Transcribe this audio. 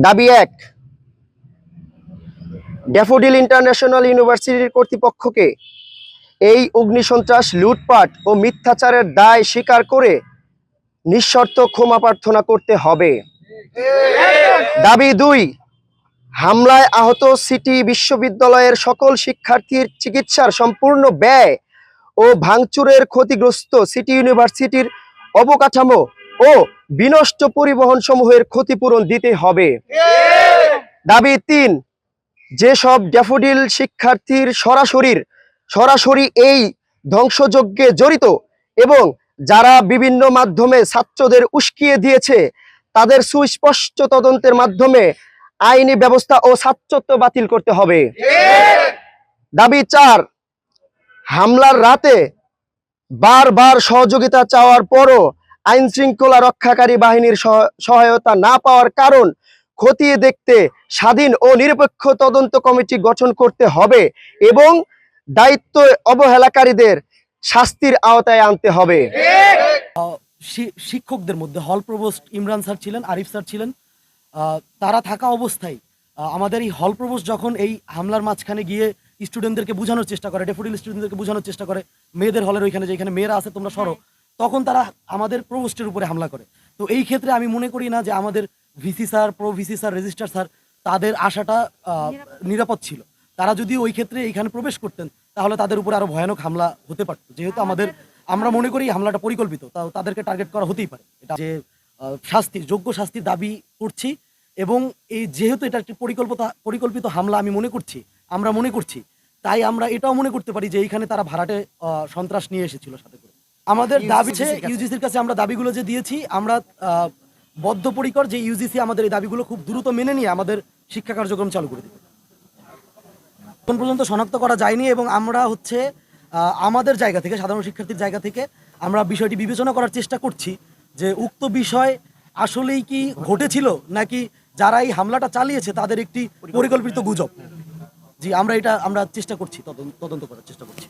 দাবি ১, daffodil international ইউনিভার্সিটির কর্তৃপক্ষকে এই অগ্নিসন্ত্রাস, লুটপাট ও মিথ্যাচারের দায় স্বীকার করে নিঃশর্ত ক্ষমা প্রার্থনা করতে হবে। দাবি ২, হামলায় আহত সিটি বিশ্ববিদ্যালয়ের সকল শিক্ষার্থীর চিকিৎসার সম্পূর্ণ ব্যয় ও ভাঙচুরের ক্ষতিগ্রস্ত সিটি ইউনিভার্সিটির অবকাঠামো ও বিনষ্ট পরিবহন সমূহের ক্ষতিপূরণ দিতে হবে। দাবি ৩, যেসব ড্যাফোডিল শিক্ষার্থীর সরাসরি এই ধ্বংসযজ্ঞে জড়িত এবং যারা বিভিন্ন মাধ্যমে ছাত্রদের উস্কিয়ে দিয়েছে তাদের সুস্পষ্ট তদন্তের মাধ্যমে আইনি ব্যবস্থা ও ছাত্রত্ব বাতিল করতে হবে। দাবি ৪, হামলার রাতে বারবার সহযোগিতা চাওয়ার পরও আইন শৃঙ্খলা রক্ষাকারী বাহিনীর সহায়তা না পাওয়ার কারণ খতিয়ে দেখতে স্বাধীন ও নিরপেক্ষ তদন্ত কমিটি গঠন করতে হবে এবং দায়িত্ব অবহেলাকারীদের শাস্তির আওতায় আনতে হবে। শিক্ষকদের মধ্যে হল প্রভোস্ট ইমরান স্যার ছিলেন, আরিফ স্যার ছিলেন। তারা থাকা অবস্থায় আমাদের এই হল প্রভোস্ট যখন এই হামলার মাঝখানে গিয়ে স্টুডেন্টদেরকে বোঝানোর চেষ্টা করে, ড্যাফোডিল স্টুডেন্টদেরকে বোঝানোর চেষ্টা করে মেয়েদের হলের ওইখানে যেখানে মেয়েরা আছে তোমরা সরো, তখন তারা আমাদের প্রভোস্টের উপরে হামলা করে। তো এই ক্ষেত্রে আমি মনে করি না যে আমাদের VC sir, pro VC sir, registrar sir তাদের আশাটা নিরাপদ ছিল। তারা যদি ওই ক্ষেত্রে এইখানে প্রবেশ করতেন তাহলে তাদের উপরে আরো ভয়ানক হামলা হতে পারত। যেহেতু আমরা মনে করি হামলাটা পরিকল্পিত, তাদেরকে টার্গেট করা হতেই পারে। এটা যে যোগ্য শাস্তির দাবি করছি এবং এই যেহেতু এটা একটি পরিকল্পিত হামলা আমরা মনে করছি, তাই আমরা এটাও মনে করতে পারি যে এইখানে তারা ভাড়াটে সন্ত্রাস নিয়ে এসেছিল সাথে করে। আমাদের দাবি ইউজিসির কাছে আমরা দাবিগুলো যে দিয়েছি, আমরা বদ্ধপরিকর যে ইউজিসি আমাদের এই দাবিগুলো খুব দ্রুত মেনে নিয়ে আমাদের শিক্ষা কার্যক্রম চালু করে দেবে। এখন পর্যন্ত শনাক্ত করা যায়নি এবং আমরা আমাদের জায়গা থেকে, সাধারণ শিক্ষার্থীর জায়গা থেকে আমরা বিষয়টি বিবেচনা করার চেষ্টা করছি যে উক্ত বিষয় আসলেই কি ঘটেছিল নাকি যারা এই হামলাটা চালিয়েছে তাদের একটি পরিকল্পিত গুজব। জি, আমরা চেষ্টা করছি, তদন্ত করার চেষ্টা করছি।